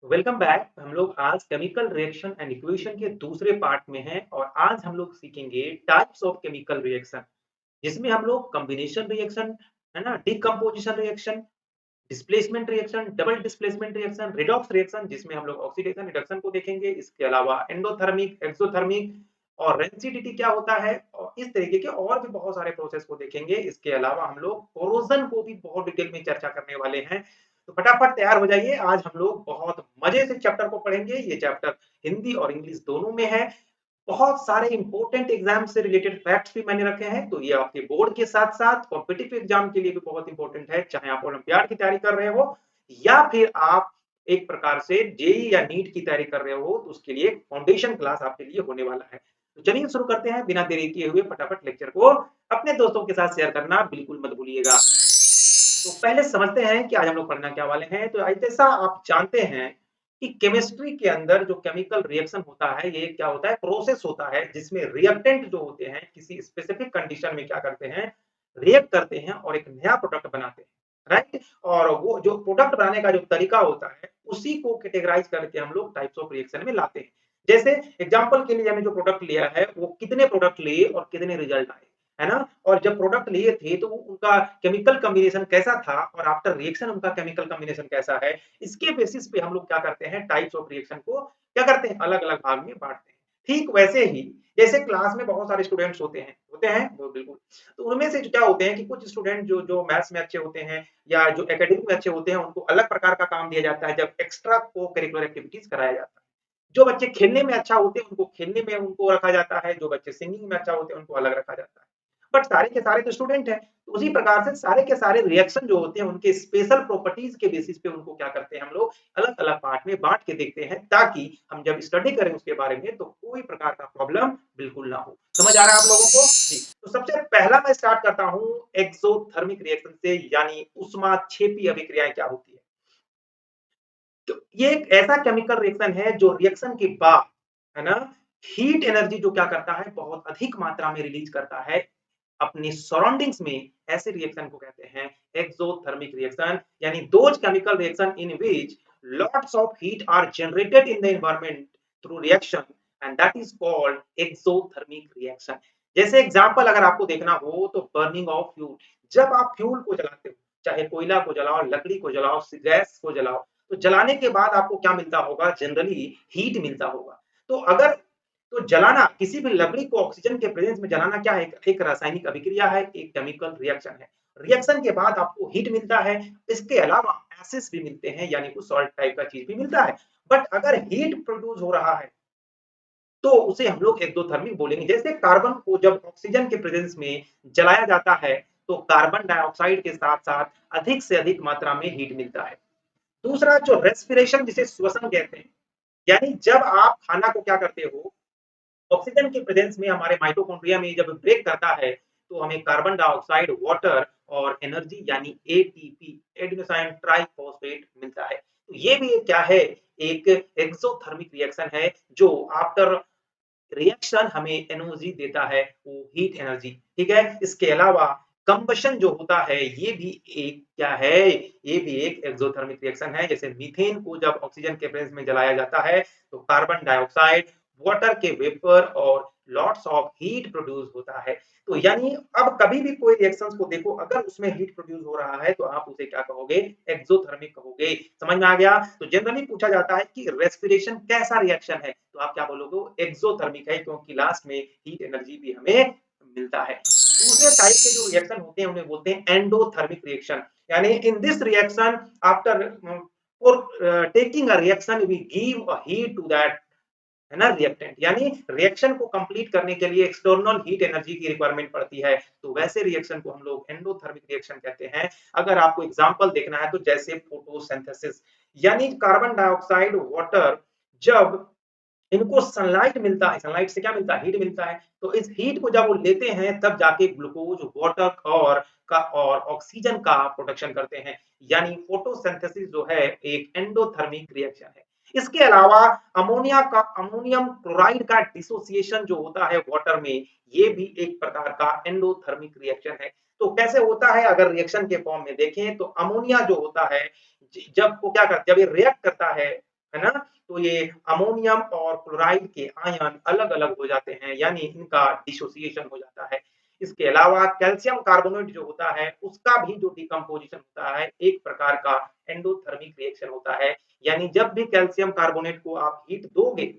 Welcome back. हम लोग आज केमिकल रिएक्शन एंड इक्वेशन के दूसरे पार्ट में हैं और आज हम लोग सीखेंगे टाइप्स ऑफ केमिकल रिएक्शन, जिसमें हम लोग कॉम्बिनेशन रिएक्शन, है ना, decomposition reaction, displacement reaction, double displacement reaction, redox reaction जिसमें हम लोग ऑक्सीडेशन रिडक्शन को देखेंगे। इसके अलावा एंडोथर्मिक, एक्सोथर्मिक और रेंसिडिटी क्या होता है और इस तरीके के और भी बहुत सारे प्रोसेस को देखेंगे। इसके अलावा हम लोग कोरोजन को भी बहुत डिटेल में चर्चा करने वाले हैं। तो फटाफट तैयार हो जाइए, आज हम लोग बहुत मजे से चैप्टर को पढ़ेंगे। ये चैप्टर हिंदी और इंग्लिश दोनों में है। बहुत सारे इंपॉर्टेंट एग्जाम से रिलेटेड फैक्ट्स भी मैंने रखे हैं, तो ये आपके बोर्ड के साथ साथ कॉम्पिटिटिव एग्जाम के लिए भी बहुत इंपॉर्टेंट है। चाहे आप ओलंपियाड की तैयारी कर रहे हो या फिर आप एक प्रकार से जेई या नीट की तैयारी कर रहे हो, तो उसके लिए फाउंडेशन क्लास आपके लिए होने वाला है। तो चलिए शुरू करते हैं, बिना देरी किए हुए फटाफट लेक्चर को अपने दोस्तों के साथ शेयर करना बिल्कुल मत भूलिएगा। तो पहले समझते हैं कि आज हम लोग पढ़ना क्या वाले हैं। तो जैसा आप जानते हैं कि केमिस्ट्री के अंदर जो केमिकल रिएक्शन होता है, ये क्या होता है, प्रोसेस होता है जिसमें रिएक्टेंट जो होते हैं किसी स्पेसिफिक कंडीशन में क्या करते हैं, रिएक्ट करते हैं और एक नया प्रोडक्ट बनाते हैं, राइट। और वो जो प्रोडक्ट बनाने का जो तरीका होता है उसी को कैटेगराइज करके हम लोग टाइप्स ऑफ रिएक्शन में लाते हैं। जैसे एग्जांपल के लिए हमने जो प्रोडक्ट लिया है वो कितने प्रोडक्ट लिए और कितने रिजल्ट आए, है ना। और जब प्रोडक्ट लिए थे तो उनका केमिकल कॉम्बिनेशन कैसा था और आफ्टर रिएक्शन उनका केमिकल कॉम्बिनेशन कैसा है, इसके बेसिस पे हम लोग क्या करते हैं, टाइप्स ऑफ रिएक्शन को क्या करते हैं, अलग अलग भाग में बांटते हैं। ठीक वैसे ही जैसे क्लास में बहुत सारे स्टूडेंट्स होते हैं वो बिल्कुल, तो उनमें से क्या होते हैं कि कुछ स्टूडेंट जो जो मैथ्स में अच्छे होते हैं या जो एकेडमिक में अच्छे होते हैं, उनको अलग प्रकार का काम दिया जाता है जब एक्स्ट्रा को करिकुलर एक्टिविटीज कराया जाता है। जो बच्चे खेलने में अच्छा होते हैं उनको खेलने में उनको रखा जाता है, जो बच्चे सिंगिंग में अच्छा होते हैं उनको अलग रखा जाता है। बट सारे के सारे तो स्टूडेंट हैं, तो उसी प्रकार से सारे के सारे रिएक्शन जो होते हैं उनके स्पेशल प्रॉपर्टीज के बेसिस पे उनको क्या करते हैं, हम लोग अलग अलग पार्ट में बांट के देखते हैं, ताकि हम जब स्टडी करें उसके बारे में तो कोई प्रकार का प्रॉब्लम बिल्कुल ना हो। समझ आ रहा है आप लोगों को जी। तो सबसे पहला मैं स्टार्ट करता हूं एक्सोथर्मिक रिएक्शन से, यानी उष्माक्षेपी अभिक्रियाएं क्या होती है। तो ये एक ऐसा केमिकल रिएक्शन है जो रिएक्शन के बाद, है ना, हीट एनर्जी जो क्या करता है, बहुत अधिक मात्रा में रिलीज करता है अपनी सराउंडिंग्स में। ऐसे रिएक्शन को कहते हैं एक्सोथर्मिक रिएक्शन, यानी those chemical reaction in which lots of heat are generated in the environment through reaction, and that is called exothermic reaction. जैसे एग्जांपल अगर आपको देखना हो तो बर्निंग ऑफ फ्यूल, जब आप फ्यूल को जलाते हो, चाहे कोयला को जलाओ, लकड़ी को जलाओ, गैस को जलाओ, तो जलाने के बाद आपको क्या मिलता होगा, जनरली हीट मिलता होगा। तो अगर तो जलाना किसी भी लकड़ी को ऑक्सीजन के प्रेजेंस में जलाना क्या है, एक रासायनिक अभिक्रिया है, एक केमिकल रिएक्शन है। रिएक्शन के बाद आपको हीट मिलता है, इसके अलावा एसिड्स भी मिलते हैं, यानी कुछ सॉल्ट टाइप का चीज भी मिलता है। बट अगर हीट प्रोड्यूस हो रहा है तो उसे हम लोग एक्सोथर्मिक बोलेंगे। जैसे कार्बन को जब ऑक्सीजन के प्रेजेंस में जलाया जाता है तो कार्बन डाइऑक्साइड के साथ साथ अधिक से अधिक मात्रा में हीट मिलता है। दूसरा जो रेस्पिरेशन, जिसे श्वसन कहते हैं, यानी जब आप खाना को क्या करते हो, ऑक्सीजन के प्रेजेंस में हमारे माइटोकॉन्ड्रिया में जब ब्रेक करता है तो हमें कार्बन डाइऑक्साइड, वाटर और एनर्जी यानी एटीपी, एडेनोसिन ट्राइफॉस्फेट मिलता है। तो ये भी क्या है, एक एक्सोथर्मिक रिएक्शन है जो आफ्टर रिएक्शन हमें एनर्जी देता है, वो हीट एनर्जी, ठीक है। इसके अलावा कंबशन जो होता है ये भी एक क्या है, ये भी एक एक्सोथर्मिक रिएक्शन है। जैसे मीथेन को जब ऑक्सीजन के प्रेजेंस में जलाया जाता है तो कार्बन डाइऑक्साइड, वाटर के वेपर और लॉट्स ऑफ हीट प्रोड्यूस होता है। तो यानी अब कभी भी कोई रिएक्शंस को देखो, अगर उसमें हीट प्रोड्यूस हो रहा है तो आप उसे क्या कहोगे, एक्सोथर्मिक कहोगे। समझ में आ गया। तो जनरली पूछा जाता है कि रेस्पिरेशन कैसा रिएक्शन है, तो आप क्या बोलोगे, एक्सोथर्मिक है, क्योंकि लास्ट में हीट एनर्जी भी हमें मिलता है। दूसरे टाइप के जो रिएक्शन होते हैं उन्हें बोलते हैं एंडोथर्मिक रिएक्शन, यानी in this reaction after for taking a reaction we give a heat to that, है ना, रिएक्टेंट, यानी रिएक्शन को कंप्लीट करने के लिए एक्सटर्नल हीट एनर्जी की रिक्वायरमेंट पड़ती है, तो वैसे रिएक्शन को हम लोग एंडोथर्मिक रिएक्शन कहते हैं। अगर आपको एग्जांपल देखना है तो जैसे फोटोसिंथेसिस, यानी कार्बन डाइऑक्साइड, वाटर, जब इनको सनलाइट मिलता है, सनलाइट से क्या मिलता है, हीट मिलता है, तो इस हीट को जब वो लेते हैं तब जाके ग्लूकोज, वाटर और ऑक्सीजन का प्रोडक्शन करते हैं, यानी फोटोसिंथेसिस जो है एक एंडोथर्मिक रिएक्शन है। इसके अलावा अमोनियम क्लोराइड का डिसोसिएशन जो होता है वाटर में, ये भी एक प्रकार का एंडोथर्मिक रिएक्शन है। तो कैसे होता है, अगर रिएक्शन के फॉर्म में देखें तो अमोनिया जो होता है, जब वो क्या करता है, जब ये रिएक्ट करता है ना? तो ये अमोनियम और क्लोराइड के आयन अलग-अलग हो जाते हैं, यानी इनका डिसोसिएशन हो जाता है। इसके अलावा कैल्शियम कार्बोनेट जो होता है, उसका भी जो डिकम्पोजिशन होता है, एक प्रकार का एंडोथर्मिक रिएक्शन होता है। यानी जब भी कैल्शियम कार्बोनेट को आप हीट दोगे,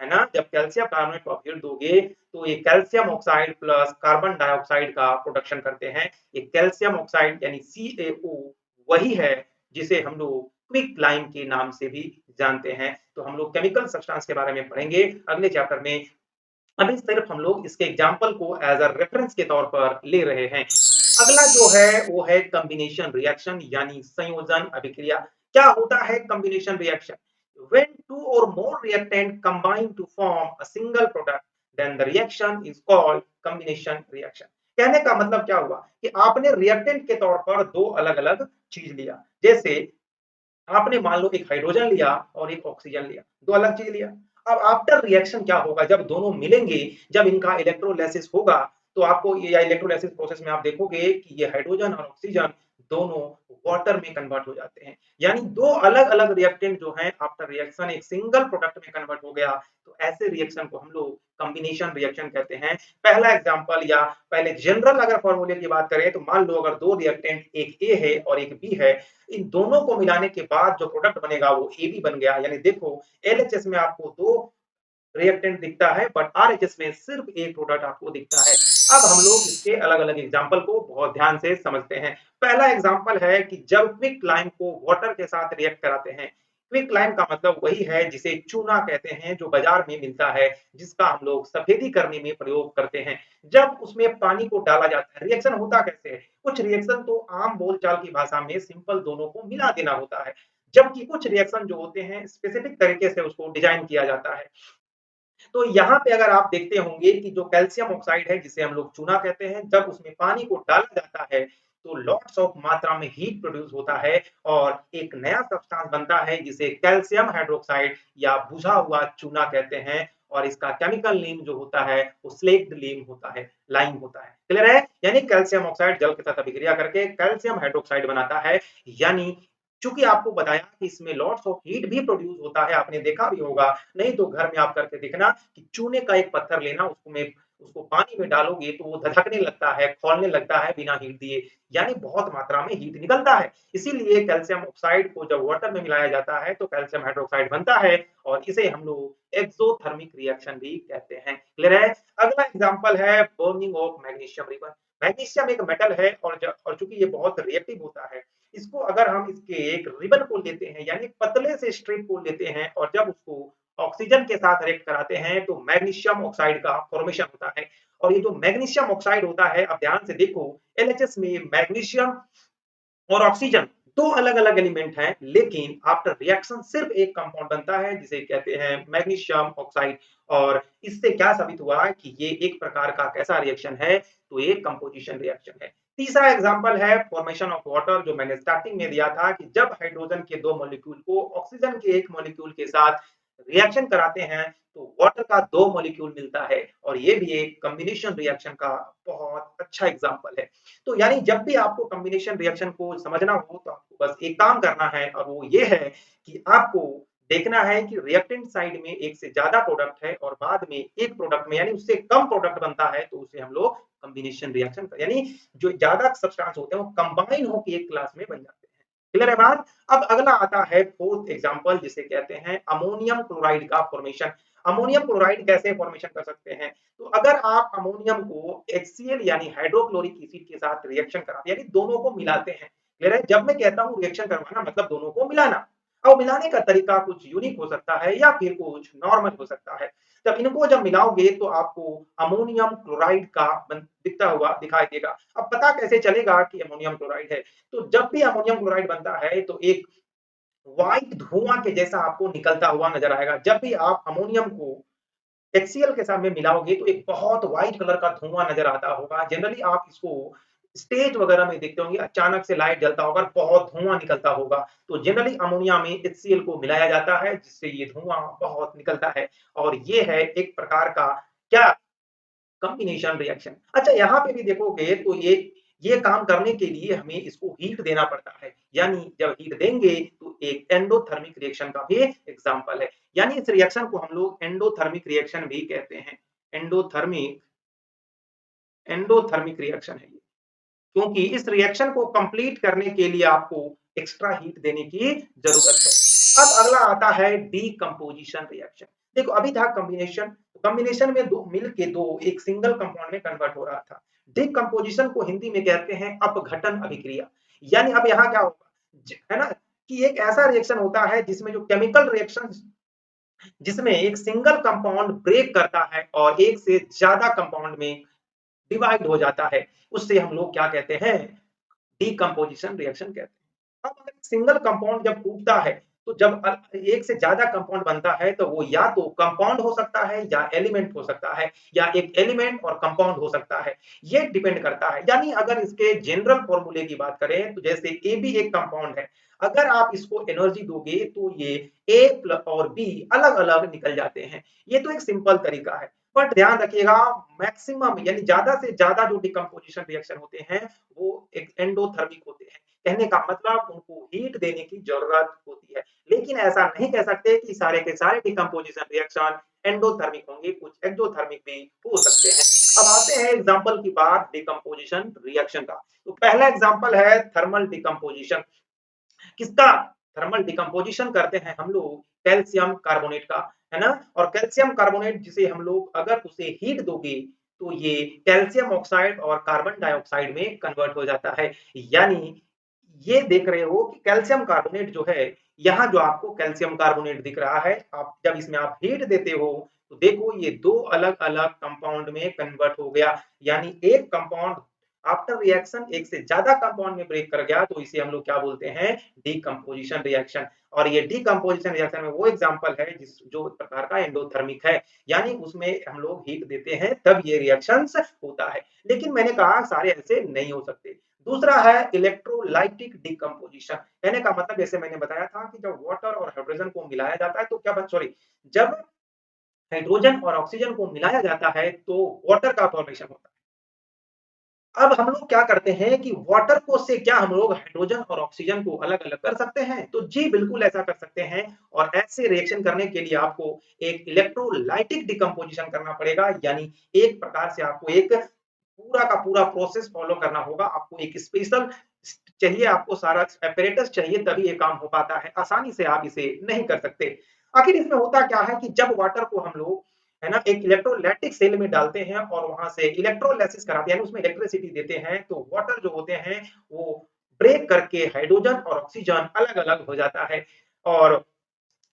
है ना? जब कैल्शियम कार्बोनेट को आप हीट दोगे, तो ये calcium oxide plus carbon dioxide का प्रोडक्शन करते हैं। ये कैल्शियम ऑक्साइड यानी CaO वही है जिसे हम लोग क्विक लाइम के नाम से भी जानते हैं। तो हम लोग केमिकल सब्सटेंस के बारे में पढ़ेंगे अगले चैप्टर में। अभी सिर्फ हम लोग इसके एग्जाम्पल को एज अ रेफरेंस के तौर पर ले रहे हैं। अगला जो है वो है कॉम्बिनेशन रिएक्शन यानी संयोजन अभिक्रिया। क्या होता है combination reaction? When two or more reactant combine to form a single product, then the reaction is called combination reaction. कहने का मतलब क्या हुआ कि आपने रिएक्टेंट के तौर पर दो अलग-अलग चीज लिया। जैसे आपने मान लो एक हाइड्रोजन लिया और एक ऑक्सीजन लिया, दो अलग चीज लिया। अब आफ्टर रिएक्शन क्या होगा जब दोनों मिलेंगे, जब इनका इलेक्ट्रोलाइसिस होगा, तो आपको ये या इलेक्ट्रोलाइसिस प्रोसेस में आप देखोगे कि ये हाइड्रोजन और ऑक्सीजन दोनों वाटर में कन्वर्ट हो जाते हैं। यानी दो अलग-अलग रिएक्टेंट जो हैं आफ्टर रिएक्शन एक सिंगल प्रोडक्ट में कन्वर्ट हो गया, तो ऐसे रिएक्शन को हम लोग कॉम्बिनेशन रिएक्शन कहते हैं। पहला एग्जांपल या पहले जनरल अगर फॉर्मूले की बात करें तो मान लो अगर दो रिएक्टेंट एक ए है और एक बी है, इन दोनों को मिलाने के बाद जो प्रोडक्ट बनेगा वो एबी बन गया। यानी देखो एलएचएस में आपको दो रिएक्टेंट दिखता है बट आरएचएस में सिर्फ एक प्रोडक्ट आपको दिखता है। अब हम लोग इसके अलग-अलग एग्जांपल को बहुत ध्यान से समझते हैं। पहला एग्जांपल है कि जब क्विक लाइम को वाटर के साथ रिएक्ट कराते हैं। क्विक लाइम का मतलब वही है जिसे चूना कहते हैं जो बाजार में मिलता है, जिसका हम लोग सफेदी करने में प्रयोग करते हैं। जब उसमें पानी को डाला जाता है, रिएक्शन होता कैसे है? कुछ रिएक्शन तो आम बोलचाल की भाषा में सिंपल दोनों को मिला देना होता है। जबकि कुछ रिएक्शन जो होते हैं स्पेसिफिक तरीके से उसको डिजाइन किया जाता है। तो यहाँ पे अगर आप देखते होंगे कि जो कैल्शियम ऑक्साइड है जिसे हम लोग चूना कहते हैं, जब उसमें पानी को डाला जाता है तो लॉट्स ऑफ मात्रा में हीट प्रोड्यूस होता है और एक नया सब्सटेंस बनता है जिसे कैल्शियम हाइड्रोक्साइड या बुझा हुआ चूना कहते हैं और इसका केमिकल नेम जो होता है वो स्लेक्ड लेम होता है, लाइम होता है। क्लियर है? यानी कैल्शियम ऑक्साइड जल के साथ अभिक्रिया करके कैल्शियम हाइड्रोक्साइड बनाता है। यानी चूंकि आपको बताया कि इसमें लॉट्स ऑफ हीट भी प्रोड्यूस होता है, आपने देखा भी होगा, नहीं तो घर में आप करके देखना कि चूने का एक पत्थर लेना उसको पानी में डालोगे तो वो धधकने लगता है, खौलने लगता है बिना हीट दिए, यानी बहुत मात्रा में हीट निकलता है। इसीलिए कैल्शियम ऑक्साइड को जब वाटर में मिलाया जाता है तो कैल्शियम हाइड्रोक्साइड बनता है और इसे हम लोग एक्सोथर्मिक रिएक्शन भी कहते हैं। क्लियर है? अगला एग्जांपल है burning of magnesium ribbon. Magnesium एक मेटल है और चूंकि ये बहुत रिएक्टिव होता है, इसको अगर हम इसके एक रिबन को लेते हैं यानी पतले से स्ट्रिप को लेते हैं और जब उसको ऑक्सीजन के साथ रिएक्ट कराते हैं तो मैग्नीशियम ऑक्साइड का फॉर्मेशन होता है। और ये जो मैग्नीशियम ऑक्साइड होता है, अब ध्यान से देखो, एलएचएस में मैग्नीशियम और ऑक्सीजन दो अलग-अलग एलिमेंट हैं, लेकिन आफ्टर रिएक्शन सिर्फ एक कंपाउंड बनता है जिसे कहते हैं मैग्नीशियम ऑक्साइड। और इससे क्या साबित हुआ है कि ये एक प्रकार का कैसा रिएक्शन है, तो ये कंपोजिशन रिएक्शन है। तीसरा एग्जांपल है फॉर्मेशन ऑफ वाटर जो मैंने स्टार्टिंग में दिया था कि जब हाइड्रोजन के दो मॉलिक्यूल को ऑक्सीजन के एक मॉलिक्यूल के साथ रिएक्शन कराते हैं तो वाटर का दो मॉलिक्यूल मिलता है और ये भी एक कॉम्बिनेशन रिएक्शन का बहुत अच्छा एग्जांपल है। तो यानी जब भी आपको कॉम्बिनेशन रिएक्शन को समझना हो तो आपको बस एक काम करना है और वो ये है कि आपको देखना है कि रिएक्टेंट साइड में एक से ज्यादा प्रोडक्ट है और बाद में एक प्रोडक्ट में यानी उससे कम प्रोडक्ट बनता है तो उसे हम लोग कॉम्बिनेशन रिएक्शन यानी जो ज्यादा सब्सटेंस होते हैं वो कंबाइन होकर एक क्लास में बन जाते हैं। क्लियर है बात? अब अगला आता है फोर्थ एग्जांपल जिसे कहते हैं अमोनियम क्लोराइड का फॉर्मेशन। अमोनियम क्लोराइड कैसे फॉर्मेशन कर सकते हैं? तो अगर आप अमोनियम को HCl यानी हाइड्रोक्लोरिक एसिड के साथ रिएक्शन कराते हैं यानी दोनों को मिलाते हैं। क्लियर है? जब मैं कहता हूं रिएक्शन करवाना मतलब दोनों को मिलाना। अब मिलाने का तरीका कुछ यूनिक हो सकता है या फिर कुछ नॉर्मल हो सकता है। जब इनको जब मिलाओगे तो आपको अमोनियम क्लोराइड का दिखता हुआ दिखाई देगा। अब पता कैसे चलेगा कि अमोनियम क्लोराइड है? तो जब भी अमोनियम क्लोराइड बनता है तो एक व्हाइट धुआं के जैसा आपको निकलता हुआ नजर आएगा। जब भी आप अमोनियम को HCl के साथ में मिलाओगे तो एक बहुत व्हाइट कलर का धुआं नजर आता होगा। जनरली आप इसको स्टेज वगैरह में देखते होंगे, अचानक से लाइट जलता होगा, बहुत धुआं निकलता होगा। तो जनरली अमोनिया में HCl को मिलाया जाता है जिससे ये धुआं बहुत निकलता है और ये है एक प्रकार का क्या कॉम्बिनेशन रिएक्शन। अच्छा यहाँ पे भी देखोगे तो ये ये काम करने के लिए हमें इसको हीट देना पड़ता है, यानी जब हीट देंगे तो एक एंडोथर्मिक रिएक्शन का भी एग्जांपल है। यानी इस रिएक्शन को हम लोग एंडोथर्मिक रिएक्शन भी कहते हैं। एंडोथर्मिक एंडोथर्मिक रिएक्शन है ये, क्योंकि इस रिएक्शन को कंप्लीट करने के लिए आपको एक्स्ट्रा हीट देने की जरूरत है। अब अगला आता है डीकंपोजिशन रिएक्शन। देखो अभी था कॉम्बिनेशन, कॉम्बिनेशन में दो मिल के दो एक सिंगल कंपाउंड में कन्वर्ट हो रहा था। डीकंपोजिशन को हिंदी में कहते हैं अपघटन अभिक्रिया। यानी अब यहाँ क्या होगा, है ना, कि एक ऐसा रिएक्शन होता है जिसमें जो केमिकल रिएक्शन, जिसमें एक सिंगल कंपाउंड ब्रेक करता है और एक से ज्यादा कंपाउंड में डिवाइड हो जाता है, उससे हम लोग क्या कहते हैं, डीकंपोजिशन रिएक्शन कहते हैं। अब अगर सिंगल कंपाउंड जब टूटता है, तो जब एक से ज्यादा कंपाउंड बनता है तो वो या तो कंपाउंड हो सकता है या एलिमेंट हो सकता है, या एक एलिमेंट और कंपाउंड हो सकता है, ये डिपेंड करता है। यानी अगर इसके जनरल फॉर्मूले की बात करें तो जैसे ए बी एक कंपाउंड है, अगर आप इसको एनर्जी दोगे तो ये ए और बी अलग अलग निकल जाते हैं। ये तो एक सिंपल तरीका है, बट ध्यान रखिएगा मैक्सिमम यानी ज्यादा से ज्यादा जो डिकम्पोजिशन रिएक्शन होते हैं वो एक एंडोथर्मिक होते हैं। कहने का मतलब उनको हीट देने की जरूरत होती है, लेकिन ऐसा नहीं कह सकते कि सारे के सारे डिकम्पोजिशन रिएक्शन एंडोथर्मिक होंगे, कुछ एक्सोथर्मिक भी हो सकते हैं। अब आते हैं एग्जांपल की बात डिकम्पोजिशन रिएक्शन का। तो पहला एग्जांपल है थर्मल डिकम्पोजिशन। किसका? थर्मल डिकम्पोजिशन करते हैं हम लोग कैल्शियम कार्बोनेट का, है ना। और कैल्शियम कार्बोनेट जिसे हम लोग अगर उसे हीट दोगे तो ये कैल्शियम ऑक्साइड और कार्बन डाइऑक्साइड में कन्वर्ट हो जाता है। यानी ये देख रहे हो कि कैल्शियम कार्बोनेट जो है, यहाँ जो आपको कैल्शियम कार्बोनेट दिख रहा है, आप जब इसमें आप हीट देते हो तो देखो ये दो अलग अलग कंपाउंड में कन्वर्ट हो गया। यानी एक कंपाउंड आफ्टर रिएक्शन एक से ज्यादा कंपाउंड में ब्रेक कर गया, तो इसे हम लोग क्या बोलते हैं, डीकंपोजिशन रिएक्शन। और ये डीकंपोजिशन रिएक्शन में वो एग्जांपल है जिस जो प्रकार का एंडोथर्मिक है, यानी उसमें हम लोग हीट देते हैं तब ये रिएक्शंस होता है। लेकिन मैंने कहा सारे ऐसे नहीं हो सकते। दूसरा है इलेक्ट्रोलाइटिक डिकम्पोजिशन। कहने का मतलब जैसे मैंने बताया था कि जब वाटर और हाइड्रोजन को मिलाया जाता है तो क्या सॉरी, जब हाइड्रोजन और ऑक्सीजन को मिलाया जाता है तो वाटर का फॉर्मेशन होता है। अब हम लोग क्या करते हैं कि वाटर को से क्या हम लोग हाइड्रोजन और ऑक्सीजन को अलग-अलग कर सकते हैं? तो जी बिल्कुल ऐसा कर सकते हैं। और ऐसे रिएक्शन करने के लिए आपको एक इलेक्ट्रोलाइटिक डिकम्पोजिशन करना पड़ेगा। यानी एक प्रकार से आपको एक पूरा का पूरा प्रोसेस फॉलो करना होगा। आपको एक स्पेशल चाहिए, आपको सारा एपैरेटस चाहिए तभी ये काम हो पाता है। आसानी से आप इसे नहीं कर सकते। आखिर इसमें होता क्या है कि जब वाटर को हम लोग, है ना, एक इलेक्ट्रोलाइटिक सेल में डालते हैं और वहां से इलेक्ट्रोलाइसिस कराते हैं, उसमें इलेक्ट्रिसिटी देते हैं, तो वाटर जो होते हैं वो ब्रेक करके हाइड्रोजन और ऑक्सीजन अलग-अलग हो जाता है। और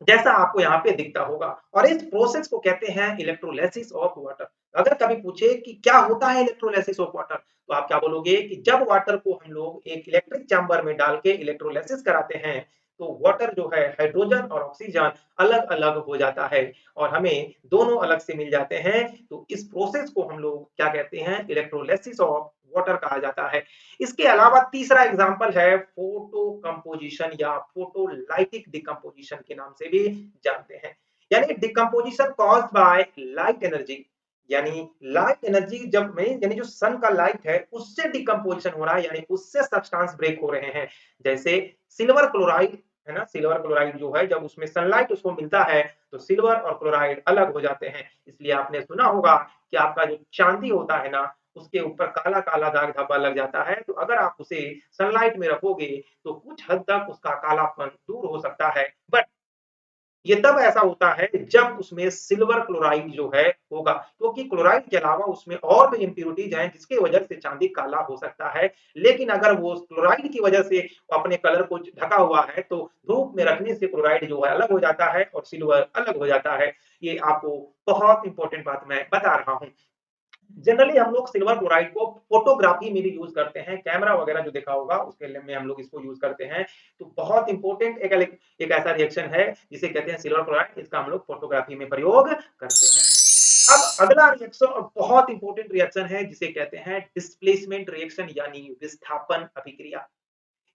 जैसा आपको यहाँ पे दिखता होगा, और इस प्रोसेस को कहते हैं इलेक्ट्रोलाइसिस ऑफ वाटर। अगर कभी पूछे कि क्या होता है इलेक्ट्रोलाइसिस ऑफ वाटर, तो आप क्या बोलोगे कि जब वाटर को हम लोग एक इलेक्ट्रिक चैम्बर में डाल के इलेक्ट्रोलाइसिस कराते हैं तो वाटर जो है हाइड्रोजन और ऑक्सीजन अलग अलग हो जाता है और हमें दोनों अलग से मिल जाते हैं। तो इस प्रोसेस को हम लोग क्या कहते हैं, इलेक्ट्रोलाइसिस ऑफ वाटर कहा जाता है। इसके अलावा तीसरा एग्जांपल है फोटो कंपोजिशन या फोटोलाइटिक डिकम्पोजिशन के नाम से भी जानते हैं। यानी decomposition caused by light energy, यानी लाइट एनर्जी जब में यानी जो सन का लाइट है उससे डिकम्पोजिशन हो रहा है, यानी उससे सब्सटेंस ब्रेक हो रहे हैं। जैसे सिल्वर क्लोराइड, है ना, सिल्वर क्लोराइड जो है जब उसमें सनलाइट उसको मिलता है तो सिल्वर और क्लोराइड अलग हो जाते हैं। इसलिए आपने सुना होगा कि आपका जो चांदी होता है ना, उसके ऊपर काला काला दाग धब्बा लग जाता है, तो अगर आप उसे सनलाइट में रखोगे तो कुछ हद तक उसका कालापन दूर हो सकता है। बट ये तब ऐसा होता है जब उसमें सिल्वर क्लोराइड जो है होगा, क्योंकि क्लोराइड के अलावा उसमें और भी इम्प्यूरिटीज हैं जिसकी वजह से चांदी काला हो सकता है। लेकिन अगर वो क्लोराइड की वजह से अपने कलर को ढका हुआ है तो धूप में रखने से क्लोराइड जो है अलग हो जाता है और सिल्वर अलग हो जाता है। ये आपको बहुत इंपॉर्टेंट बात मैं बता रहा हूँ। जनरली हम लोग सिल्वर क्लोराइड को फोटोग्राफी में भी यूज करते हैं, कैमरा वगैरह जो देखा होगा उसके लिए में हम लोग इसको यूज करते हैं। तो बहुत इंपॉर्टेंट एक ऐसा रिएक्शन है जिसे कहते हैं सिल्वर क्लोराइड, इसका हम लोग फोटोग्राफी में प्रयोग करते हैं। अब अगला रिएक्शन और बहुत इंपॉर्टेंट रिएक्शन है जिसे कहते हैं डिस्प्लेसमेंट रिएक्शन यानी विस्थापन अभिक्रिया।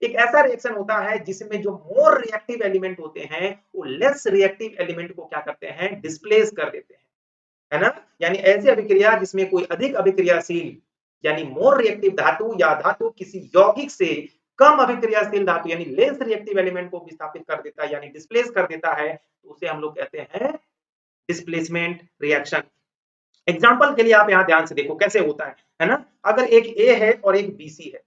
एक ऐसा रिएक्शन होता है जिसमें जो मोर रिएक्टिव एलिमेंट होते हैं वो लेस रिएक्टिव एलिमेंट को क्या करते हैं, डिस्प्लेस कर देते हैं, है ना। यानी ऐसी अभिक्रिया जिसमें कोई अधिक अभिक्रियाशील यानी मोर रिएक्टिव धातु या धातु किसी यौगिक से कम अभिक्रियाशील धातु यानी लेस रिएक्टिव एलिमेंट को विस्थापित कर देता है यानी डिस्प्लेस कर देता है, तो उसे हम लोग कहते हैं डिस्प्लेसमेंट रिएक्शन। एग्जाम्पल के लिए आप यहाँ ध्यान से देखो कैसे होता है ना। अगर एक ए है और एक बी सी है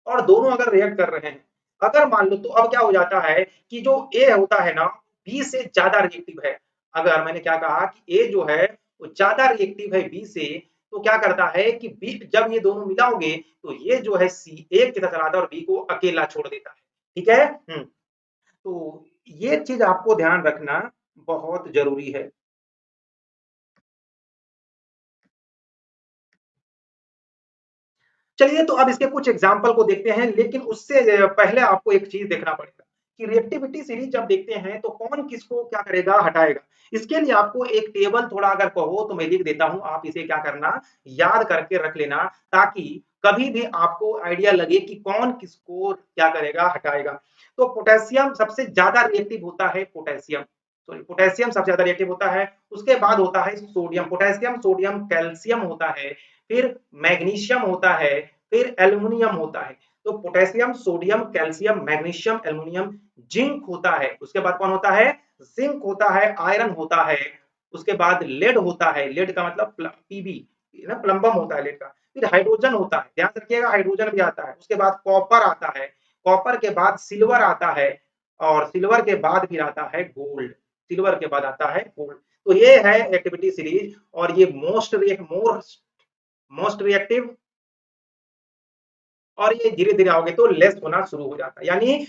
और दोनों अगर रिएक्ट कर रहे हैं, अगर मान लो, तो अब क्या हो जाता है कि जो ए होता है ना बी से ज्यादा रिएक्टिव है। अगर मैंने क्या कहा कि ए जो है वो ज्यादा रिएक्टिव है बी से, तो क्या करता है कि बी जब ये दोनों मिलाओगे तो ये जो है सी एक की तरह चलाता है और बी को अकेला छोड़ देता है। ठीक है। तो ये चीज आपको ध्यान रखना बहुत जरूरी है। चलिए तो अब इसके कुछ एग्जाम्पल को देखते हैं, लेकिन उससे पहले आपको एक चीज देखना पड़ेगा कि रिएक्टिविटी सीरीज जब देखते हैं तो कौन किसको क्या करेगा, हटाएगा। इसके लिए आपको एक टेबल थोड़ा अगर कहो तो मैं लिख देता हूं, आप इसे क्या करना, याद करके रख लेना, ताकि कभी भी आपको आइडिया लगे कि कौन किसको क्या करेगा, हटाएगा। तो पोटेशियम सबसे ज्यादा रिएक्टिव होता है, पोटेशियम सॉरी पोटेशियम सबसे ज्यादा रिएक्टिव होता है। उसके बाद होता है सोडियम, पोटेशियम सोडियम कैल्शियम होता है, फिर मैग्नीशियम होता है, फिर एल्युमिनियम होता है। तो potassium sodium calcium magnesium aluminium, zinc होता है। उसके बाद कौन होता है, जिंक होता है, आयरन होता है। उसके बाद लेड होता है, लेड का मतलब पीबी ना, प्लम्बम होता है लेड का। फिर हाइड्रोजन होता है, ध्यान रखिएगा हाइड्रोजन भी आता है। उसके बाद कॉपर आता है, कॉपर के बाद सिल्वर आता है, और सिल्वर के बाद फिर आता है गोल्ड, सिल्वर के बाद आता है गोल्ड। तो ये है एक्टिविटी सीरीज, और ये मोस्ट रिएक्टिव, और ये धीरे धीरे आओगे तो लेस होना शुरू हो जाता है। यानी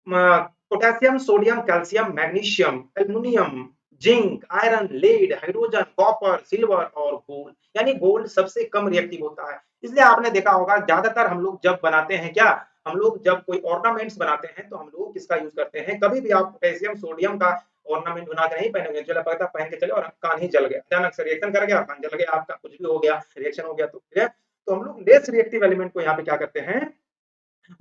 potassium sodium calcium magnesium aluminium zinc iron lead hydrogen copper silver और गोल्ड, यानी गोल्ड सबसे कम रिएक्टिव होता है। इसलिए आपने देखा होगा ज्यादातर हम लोग जब बनाते हैं क्या, हम लोग जब कोई ऑर्नामेंट्स बनाते हैं तो हम लोग किसका यूज करते हैं, कभी भी आप पोटेशियम सोडियम का ऑर्नामेंट बना के नहीं पहनोगे, चला पता पहन के चले और कान ही जल गया, अचानक से रिएक्शन कर गया, कान जल गया, आपका कुछ भी हो गया, रिएक्शन हो गया, तो हम लोग लेस रिएक्टिव एलिमेंट को यहाँ पे क्या करते हैं,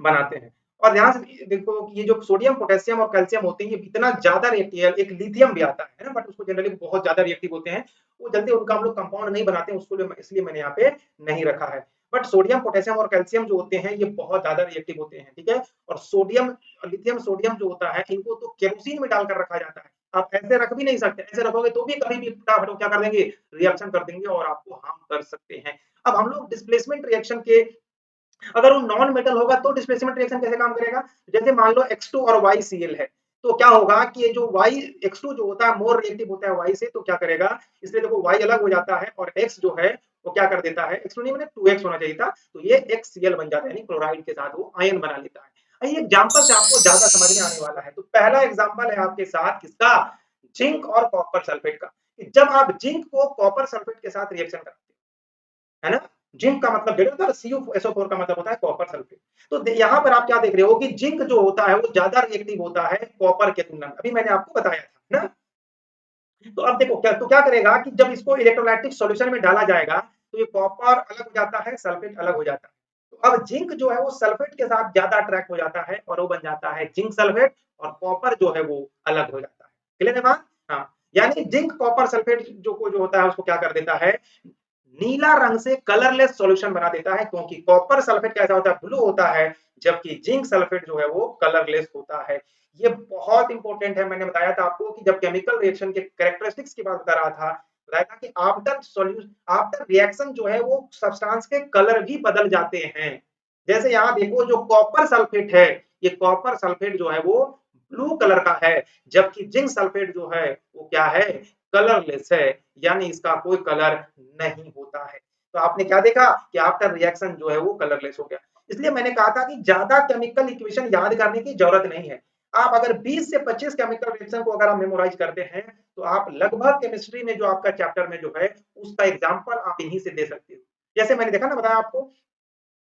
बनाते हैं। और ध्यान से देखो कि ये जो सोडियम पोटेशियम और कैल्शियम होते हैं ये इतना ज्यादा रिएक्टिव है, एक लिथियम भी आता है ना, बट उसको जनरली बहुत ज्यादा रिएक्टिव होते हैं, वो जल्दी उनका हम लोग कंपाउंड नहीं बनाते हैं, उसको इसलिए मैंने यहाँ पे नहीं रखा है। बट सोडियम पोटेशियम और कैल्शियम जो होते हैं ये बहुत ज्यादा रिएक्टिव होते हैं, ठीक है। और सोडियम लिथियम सोडियम जो होता है इनको तो केरोसिन में डालकर रखा जाता है, आप ऐसे रख भी नहीं सकते, ऐसे रखोगे तो भी कभी भी फटाफट क्या कर देंगे, रिएक्शन कर देंगे और आपको हार्म कर सकते हैं। अब हम लोग डिस्प्लेसमेंट रिएक्शन के, अगर वो नॉन मेटल होगा तो डिस्प्लेसमेंट रिएक्शन कैसे काम करेगा, जैसे मान लो X2 और YCl है, तो क्या होगा कि ये जो Y X2 जो होता है मोर रिएक्टिव होता है Y से, तो क्या करेगा, इसलिए देखो Y अलग हो जाता है और X जो है वो क्या कर देता है, X2 नहीं मैंने 2X होना चाहिए था, तो ये XCl बन जाता है, यानी क्लोराइड के साथ वो आयन बना लेता है। ये एग्जांपल से आपको ज्यादा समझ में आने वाला है। तो पहला एग्जांपल है आपके साथ किसका, जिंक और कॉपर सल्फेट का। जब आप जिंक को कॉपर सल्फेट के साथ रिएक्शन करते है ना, जिंक का मतलब डेढ़ होता है, CuSO4 का मतलब होता है कॉपर सल्फेट। तो यहाँ पर आप क्या देख रहे हो कि जिंक जो होता है वो ज्यादा रिएक्टिव होता है कॉपर के तुलना में, अभी मैंने आपको बताया था ना। तो अब देखो क्या करेगा कि जब इसको इलेक्ट्रोलाइटिक सॉल्यूशन में डाला जाएगा तो ये कॉपर अलग हो जाता है, सल्फेट अलग हो जाता है। तो अब जिंक जो है वो सल्फेट के साथ ज्यादा अट्रैक्ट हो जाता है और वो बन जाता है जिंक सल्फेट, और कॉपर जो है वो अलग हो जाता है। क्लियर है बात, हाँ। यानी जिंक कॉपर सल्फेट जो होता है उसको क्या कर देता है, नीला रंग से कलरलेस सॉल्यूशन बना देता है, क्योंकि कॉपर सल्फेट कैसा होता है, ब्लू होता है, जबकि जिंक सल्फेट जो है वो कलरलेस होता है। ये बहुत इंपॉर्टेंट है, मैंने बताया था आपको कि जब केमिकल रिएक्शन के कैरेक्टरिस्टिक्स की बात बता रहा था, बताया था कि आफ्टर सॉल्यूशन आफ्टर रिएक्शन जो है वो सब्सटेंस के कलर भी बदल जाते हैं। जैसे यहाँ देखो जो कॉपर सल्फेट है, ये कॉपर सल्फेट जो है वो ब्लू कलर का है, जबकि जिंक सल्फेट जो है वो क्या है, कलरलेस है, यानी इसका कोई कलर नहीं होता है। तो आपने क्या देखा कि आफ्टर रिएक्शन जो है वो कलरलेस हो गया। इसलिए मैंने कहा था कि ज्यादा केमिकल इक्वेशन याद करने की जरूरत नहीं है। आप अगर 20 से 25 केमिकल रिएक्शन को अगर आप मेमोराइज करते हैं तो आप लगभग केमिस्ट्री में जो आपका चैप्टर में जो है उसका एग्जाम्पल आप इन्हीं से दे सकते हो। जैसे मैंने देखा ना, बताया आपको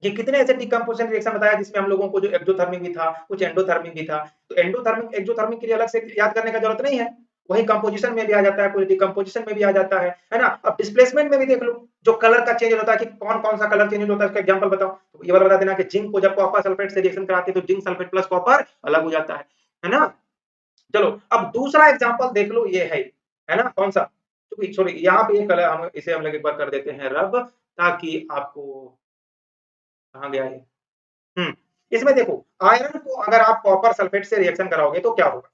कि कितने ऐसे डिकम्पोजिशन रिएक्शन बताया जिसमें हम लोगों को जो एक्सोथर्मिक भी था, कुछ एंडोथर्मिक भी था। तो एंडोथर्मिक एक्सोथर्मिक के लिए अलग से याद करने का जरूरत नहीं है, वही कंपोजिशन में भी आ जाता है, कुछ डिकम्पोजिशन में भी आ जाता है ना। अब डिस्प्लेसमेंट में भी देख लो, जो कलर का चेंज होता है कि कौन कौन सा कलर चेंज होता है, उसका एग्जांपल बताओ। तो ये वाला बता देना कि जिंक को जब कॉपर सल्फेट से रिएक्शन कराते हैं तो जिंक सल्फेट प्लस कॉपर अलग हो जाता है ना। चलो अब दूसरा एग्जांपल देख लो, ये है ना, कौन सा, क्योंकि सॉरी यहाँ पे ये कलर हम इसे हम लोग एक बार कर देते हैं रब, ताकि आपको कहाँ गया ये। इसमें देखो आयरन को अगर आप कॉपर सल्फेट से रिएक्शन कराओगे तो क्या होगा।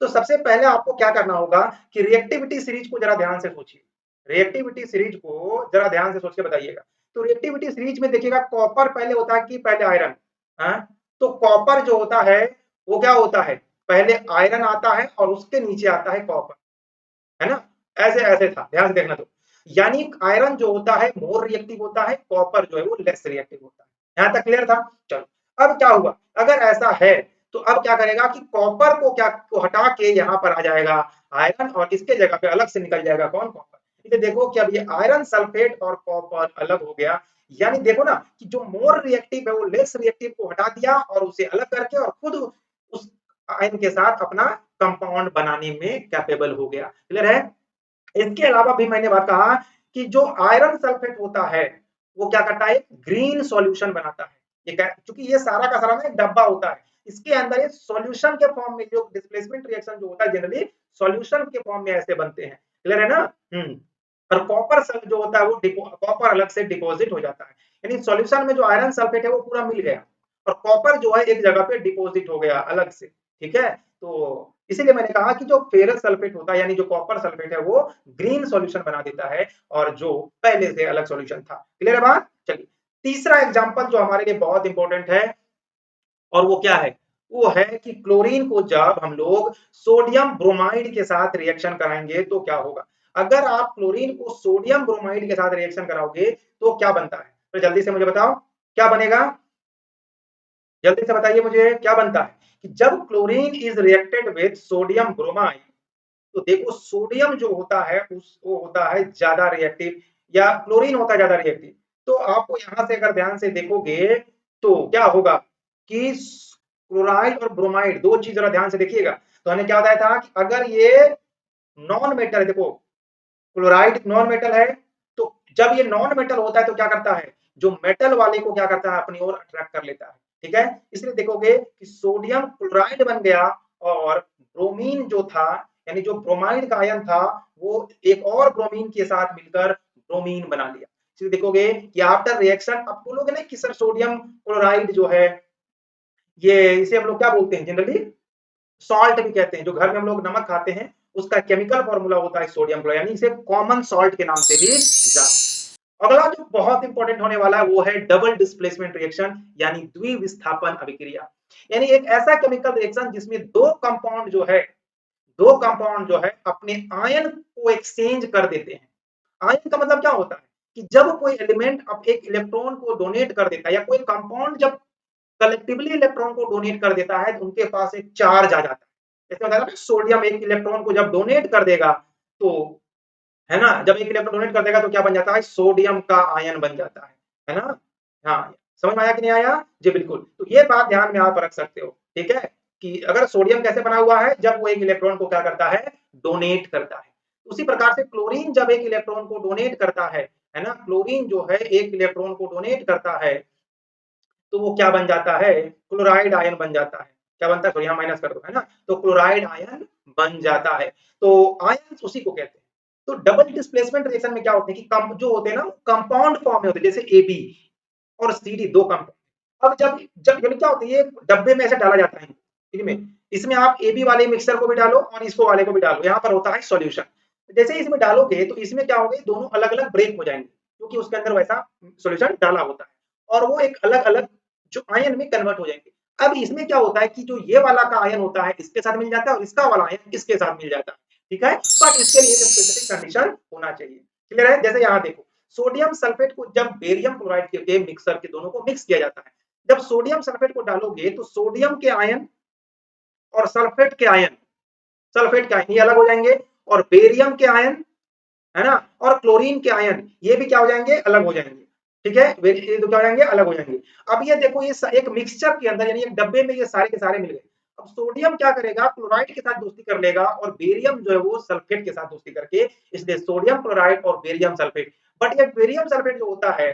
तो सबसे पहले आपको क्या करना होगा कि रिएक्टिविटी सीरीज को जरा ध्यान से सोचिए। रिएक्टिविटी सीरीज को जरा ध्यान से सोच के बताइएगा। तो रिएक्टिविटी सीरीज में देखिएगा कॉपर पहले होता है कि पहले आयरन। हाँ? तो कॉपर जो होता है वो क्या होता है, पहले आयरन आता है और उसके नीचे आता है कॉपर, है ना। ऐसे ऐसे था, ध्यान से देखना। तो यानी आयरन जो होता है मोर रिएक्टिव होता है, कॉपर जो है वो लेस रिएक्टिव होता है। यहां तक क्लियर था। चलो अब क्या हुआ, अगर ऐसा है तो अब क्या करेगा कि कॉपर को क्या को हटा के यहाँ पर आ जाएगा आयरन, और इसके जगह पे अलग से निकल जाएगा कौन, कॉपर। इसे देखो कि अब ये आयरन सल्फेट और कॉपर अलग हो गया। यानी देखो ना कि जो मोर रिएक्टिव है वो लेस रिएक्टिव को हटा दिया और उसे अलग करके और खुद उस आयन के साथ अपना कंपाउंड बनाने में कैपेबल हो गया। क्लियर है। इसके अलावा भी मैंने बात कहा कि जो आयरन सल्फेट होता है वो क्या करता है, ग्रीन सॉल्यूशन बनाता है। ये क्योंकि ये सारा का सारा ना एक डब्बा होता है, इसके अंदर ये सॉल्यूशन के फॉर्म में जो डिस्प्लेसमेंट रिएक्शन जो होता है जनरली सॉल्यूशन के फॉर्म में ऐसे बनते हैं। क्लियर है ना। और कॉपर जो होता है वो कॉपर अलग से डिपॉजिट हो जाता है। यानी सॉल्यूशन में जो आयरन सल्फेट है वो पूरा मिल गया और कॉपर जो है एक जगह पे डिपॉजिट हो गया अलग से। ठीक है। तो इसीलिए मैंने कहा कि जो फेरस सल्फेट होता है यानी जो कॉपर सल्फेट है वो ग्रीन सॉल्यूशन बना देता है और जो पहले से अलग सॉल्यूशन था। क्लियर है बात। चलिए तीसरा एग्जांपल जो हमारे लिए बहुत इंपॉर्टेंट है और वो क्या है, वो है कि क्लोरीन को जब हम लोग सोडियम ब्रोमाइड के साथ रिएक्शन कराएंगे तो क्या होगा। अगर आप क्लोरीन को सोडियम ब्रोमाइड के साथ रिएक्शन कराओगे तो क्या बनता है, तो जल्दी से मुझे बताओ क्या बनेगा। जल्दी से बताइए मुझे क्या बनता है कि जब chlorine is reacted with sodium bromide, तो देखो सोडियम जो होता है उस वो होता है ज्यादा रिएक्टिव या क्लोरीन होता है ज्यादा रिएक्टिव। तो आपको यहां से अगर ध्यान से देखोगे तो क्या होगा कि क्लोराइड और ब्रोमाइड दो चीज जरा ध्यान से देखिएगा। तो हमने क्या बताया था कि अगर ये नॉन मेटल है, देखो क्लोराइड नॉन मेटल है, तो जब ये नॉन मेटल होता है तो क्या करता है, जो मेटल वाले को क्या करता है अपनी ओर अट्रैक्ट कर लेता है। ठीक है। इसलिए देखोगे कि सोडियम क्लोराइड बन गया और ब्रोमीन जो था यानी जो ब्रोमाइड का आयन था वो एक और ब्रोमीन के साथ मिलकर ब्रोमीन बना लिया। इसलिए देखोगे कि आफ्टर रिएक्शन अब बोलोगे ना कि सर सोडियम क्लोराइड जो है ये इसे हम लोग क्या बोलते हैं जनरली, सॉल्ट भी कहते हैं। जो घर में हम लोग नमक खाते हैं उसका केमिकल फॉर्मूला होता है सोडियम क्लोराइड, यानी इसे कॉमन सॉल्ट के नाम से भी जाना। अगला जो बहुत इंपॉर्टेंट होने वाला है वो है डबल डिस्प्लेसमेंट रिएक्शन यानी द्विविस्थापन अभिक्रिया। यानी एक ऐसा केमिकल रिएक्शन जिसमें दो कंपाउंड जो है अपने आयन को एक्सचेंज कर देते हैं। आयन का मतलब क्या होता है कि जब कोई एलिमेंट अब एक इलेक्ट्रॉन को डोनेट कर देता है या कोई कंपाउंड जब कलेक्टिवली इलेक्ट्रॉन को डोनेट कर देता है तो उनके पास एक चार्ज आ जाता है। जैसे बताया ना सोडियम एक इलेक्ट्रॉन को जब डोनेट कर देगा तो, है ना, जब एक इलेक्ट्रॉन डोनेट कर देगा तो क्या बन जाता है, सोडियम का आयन बन जाता है ना। हाँ समझ में आया कि नहीं आया जी, बिल्कुल। तो ये बात ध्यान में आप रख सकते हो। ठीक है कि अगर सोडियम कैसे बना हुआ है, जब वो एक इलेक्ट्रॉन को क्या करता है, डोनेट करता है। उसी प्रकार से क्लोरीन जब एक इलेक्ट्रॉन को डोनेट करता है ना, क्लोरीन जो है एक इलेक्ट्रॉन को डोनेट करता है तो वो क्या बन जाता है, क्लोराइड आयन बन जाता है। क्या बनता है, सॉरी यहाँ माइनस कर दो, है ना, तो क्लोराइड आयन बन जाता है। तो आयन उसी को कहते हैं। तो डबल डिस्प्लेसमेंट रिएक्शन में क्या होते हैं कि जो होते हैं ना कंपाउंड फॉर्म में होते हैं, जैसे AB और CD दो कंपाउंड। अब जब जब यानी क्या होता है, ये डब्बे में ऐसे डाला जाता है इनमें, इसमें आप AB वाले मिक्सर को भी डालो और इसको वाले को भी डालो, यहाँ पर होता है सॉल्यूशन। जैसे ही इसमें डालोगे तो इसमें क्या होगा, दोनों अलग अलग ब्रेक हो जाएंगे क्योंकि उसके अंदर वैसा सॉल्यूशन डाला होता है और वो एक अलग अलग जो आयन में कन्वर्ट हो जाएंगे। अब इसमें क्या होता है कि जो ये वाला का आयन होता है इसके साथ मिल जाता है और इसका वाला आयन इसके साथ मिल जाता है। ठीक है, बट इसके लिए एक स्पेसिफिक कंडीशन होना चाहिए। क्लियर है। जैसे यहाँ देखो सोडियम सल्फेट को जब बेरियम क्लोराइड के मिक्सर के दोनों को मिक्स किया जाता है, जब सोडियम सल्फेट को डालोगे तो सोडियम के आयन और सल्फेट के आयन ये अलग हो जाएंगे और बेरियम के आयन, है ना, और क्लोरीन के आयन ये भी क्या हो जाएंगे, अलग हो जाएंगे। ठीक है, ये तो क्या हो जाएंगे, अलग हो जाएंगे। अब ये देखो ये एक मिक्सचर के अंदर यानी एक डब्बे में ये सारे के सारे मिल गए। अब सोडियम क्या करेगा, क्लोराइड के साथ दोस्ती कर लेगा और बेरियम जो है वो सल्फेट के साथ दोस्ती करके, इसलिए सोडियम क्लोराइड और बेरियम सल्फेट। बट ये बेरियम सल्फेट जो होता है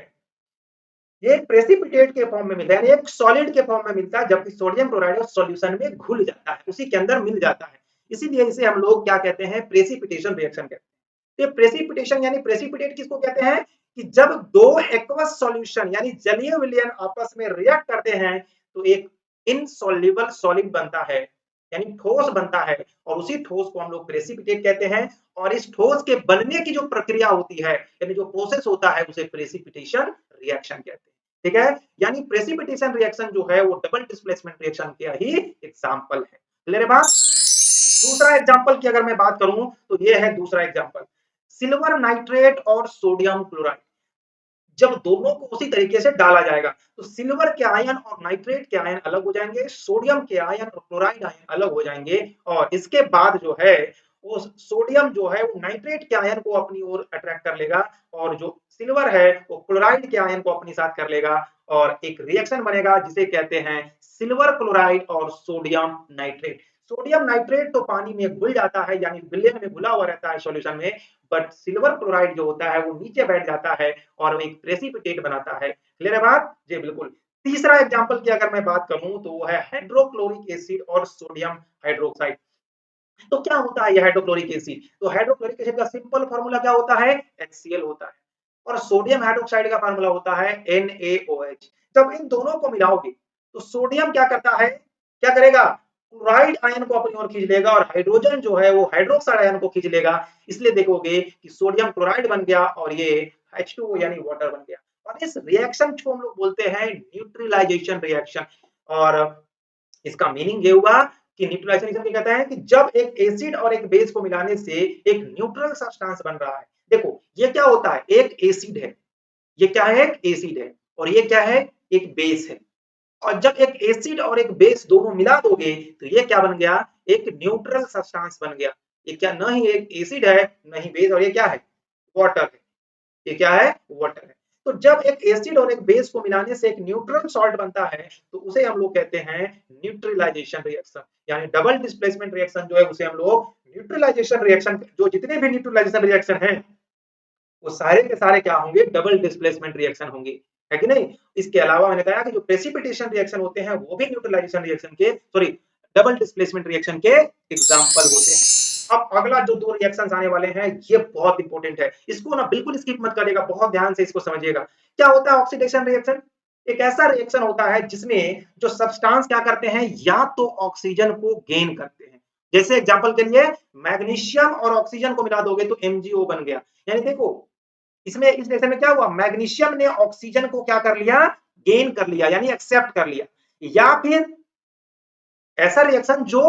ये प्रेसिपिटेट के फॉर्म में मिलता है, एक सॉलिड के फॉर्म में मिलता है, जबकि सोडियम क्लोराइड सॉल्यूशन में घुल जाता है, उसी के अंदर मिल जाता है। इसीलिए इसे हम लोग क्या कहते हैं, प्रेसिपिटेशन रिएक्शन कहते हैं। तो प्रेसिपिटेशन यानी प्रेसिपिटेट किसको कहते हैं कि जब दो एक्वस सॉल्यूशन यानी जलीय विलयन आपस में रिएक्ट करते हैं तो एक इनसॉल्युबल सॉलिड बनता है यानी ठोस बनता है और उसी ठोस को हम लोग प्रेसिपिटेट कहते हैं और इस ठोस के बनने की जो प्रक्रिया होती है यानी जो प्रोसेस होता है उसे प्रेसिपिटेशन रिएक्शन कहते हैं। ठीक है, यानी प्रेसिपिटेशन रिएक्शन जो है वो डबल डिस्प्लेसमेंट रिएक्शन का ही एग्जांपल है। क्लियर है बात? दूसरा एग्जांपल की अगर मैं बात करूं तो ये है दूसरा एग्जांपल, सिल्वर नाइट्रेट और सोडियम क्लोराइड। जब दोनों को उसी तरीके से डाला जाएगा तो सिल्वर के आयन और नाइट्रेट के आयन अलग हो जाएंगे, सोडियम के आयन और क्लोराइड आयन अलग हो जाएंगे और इसके बाद जो है वो सोडियम जो है वो नाइट्रेट के आयन को अपनी ओर अट्रैक्ट कर लेगा और जो सिल्वर है वो क्लोराइड के आयन को अपनी साथ कर लेगा और एक रिएक्शन बनेगा जिसे कहते हैं सिल्वर क्लोराइड और सोडियम नाइट्रेट। सोडियम नाइट्रेट तो पानी में घुल जाता है यानी विलयन में घुला हुआ रहता है सॉल्यूशन में, बट सिल्वर क्लोराइड जो होता है वो नीचे बैठ जाता है और एक प्रेसिपिटेट बनाता है। क्लियर है बात? जी बिल्कुल। तीसरा एग्जांपल की अगर मैं बात करूं तो वो है हाइड्रोक्लोरिक एसिड और सोडियम हाइड्रोक्साइड। तो क्या होता है ये हाइड्रोक्लोरिक एसिड? तो हाइड्रोक्लोरिक एसिड का सिंपल फॉर्मूला क्या होता है? HCl होता है और सोडियम हाइड्रोक्साइड का फॉर्मूला होता है NaOH। जब इन दोनों को मिलाओगे तो सोडियम क्या करता है, क्या करेगा, क्लोराइड आयन को अपनी ओर खींच लेगा और हाइड्रोजन जो है वो हाइड्रोक्साइड आयन को खींच लेगा। इसलिए देखोगे कि सोडियम क्लोराइड बन गया और ये H2O यानी वाटर बन गया और इस रिएक्शन को हम लोग बोलते हैं न्यूट्रलाइजेशन रिएक्शन। और इसका मीनिंग ये हुआ कि न्यूट्रलाइजेशन क्या कहता है कि जब एक एसिड और एक बेस को मिलाने से एक न्यूट्रल सब्सटेंस बन रहा है। देखो ये क्या होता है, एक एसिड है, ये क्या है, एक एसिड है और ये क्या है, एक बेस है और जब एक एसिड और एक बेस दोनों मिला दोगे तो ये क्या बन गया, एक न्यूट्रल सब्सटेंस बन गया। ये क्या, न ही एक एसिड है न ही बेस और ये क्या है, वाटर है। ये क्या है, वाटर है। तो जब एक एसिड और एक बेस को मिलाने से एक न्यूट्रल सॉल्ट बनता है तो उसे हम लोग कहते हैं न्यूट्रलाइजेशन रिएक्शन। यानी डबल डिस्प्लेसमेंट रिएक्शन जो है उसे हम लोग न्यूट्रलाइजेशन रिएक्शन, जो जितने भी न्यूट्रलाइजेशन रिएक्शन है वो सारे के सारे क्या होंगे, डबल डिस्प्लेसमेंट रिएक्शन होंगे, है कि नहीं। इसके अलावा मैंने कहा कि जो प्रेसिपिटेशन रिएक्शन होते हैं वो भी न्यूट्रलाइजेशन रिएक्शन के, सॉरी, डबल डिस्प्लेसमेंट रिएक्शन के एग्जांपल होते हैं। अब अगला जो दो रिएक्शंस आने वाले हैं ये बहुत इंपॉर्टेंट है, इसको ना बिल्कुल स्किप मत करिएगा, बहुत ध्यान से इसको समझिएगा। क्या होता है ऑक्सीडेशन रिएक्शन? एक ऐसा रिएक्शन होता है जिसमें जो सब्सटेंस क्या करते हैं, या तो ऑक्सीजन को गेन करते हैं। जैसे एग्जांपल के लिए मैग्नीशियम और ऑक्सीजन को मिला दोगे तो MgO बन गया। यानी देखो इसमें इस रिएक्शन में क्या हुआ, मैग्नीशियम ने ऑक्सीजन को क्या कर लिया, गेन कर लिया यानी एक्सेप्ट कर लिया। या फिर ऐसा रिएक्शन जो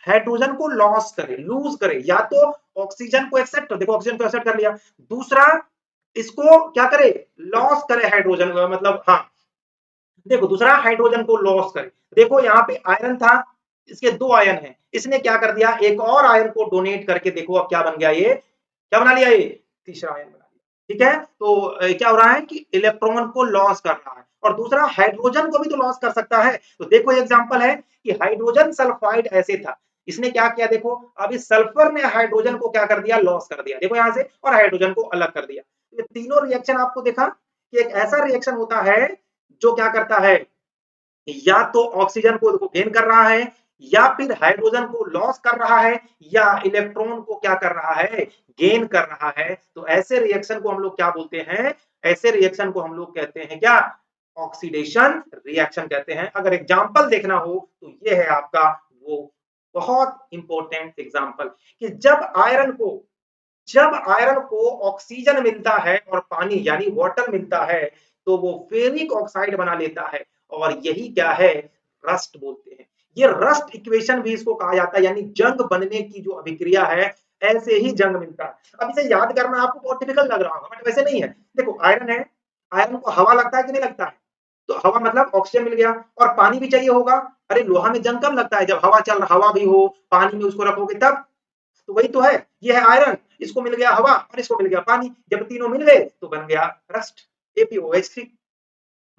हाइड्रोजन को लॉस करे, लूज करे, या तो ऑक्सीजन को एक्सेप्ट कर, देखो ऑक्सीजन को एक्सेप्ट कर लिया, दूसरा इसको क्या करे, लॉस करे हाइड्रोजन, मतलब हाँ देखो दूसरा हाइड्रोजन को लॉस करे। देखो यहाँ पे आयरन था, इसके दो आयन है, इसने क्या कर दिया, एक और आयन को डोनेट करके देखो अब क्या बन गया, ये क्या बना लिया, ये तीसरा आयन बना लिया। ठीक है, तो क्या हो रहा है कि इलेक्ट्रॉन को लॉस कर रहा है और दूसरा हाइड्रोजन को भी तो लॉस कर सकता है। तो देखो एग्जांपल है कि हाइड्रोजन सल्फाइड ऐसे था, इसने क्या किया, देखो अब इस सल्फर ने हाइड्रोजन को क्या कर दिया, लॉस कर दिया, देखो यहां से, और हाइड्रोजन को अलग कर दिया। ये तीनों रिएक्शन आपको देखा कि एक ऐसा रिएक्शन होता है जो क्या करता है, या तो ऑक्सीजन को गेन कर रहा है, या फिर हाइड्रोजन को लॉस कर रहा है, या इलेक्ट्रॉन को क्या कर रहा है, गेन कर रहा है। तो ऐसे रिएक्शन को हम लोग क्या बोलते हैं, ऐसे रिएक्शन को हम लोग कहते हैं क्या, ऑक्सीडेशन रिएक्शन कहते हैं। अगर एग्जांपल देखना हो तो ये है आपका वो बहुत इंपॉर्टेंट एग्जांपल कि जब आयरन को ऑक्सीजन मिलता है और पानी यानी वाटर मिलता है तो वो फेरिक ऑक्साइड बना लेता है और यही क्या है, रस्ट बोलते हैं। ये रस्ट इक्वेशन भी इसको कहा जाता है, यानी जंग बनने की जो अभिक्रिया है, ऐसे ही जंग मिलता है। अब इसे याद करना आपको बहुत डिफिकल्ट लग रहा होगा बट वैसे नहीं है। देखो आयरन है, आयरन को हवा लगता है कि नहीं लगता है, तो हवा मतलब ऑक्सीजन मिल गया और पानी भी चाहिए होगा। अरे लोहा में जंग कब लगता है, जब हवा चल हवा भी हो, पानी में उसको रखोगे तब, तो वही तो है, ये है आयरन, इसको मिल गया हवा और इसको मिल गया पानी, जब तीनों मिल गए तो बन गया रस्ट, ApOH3।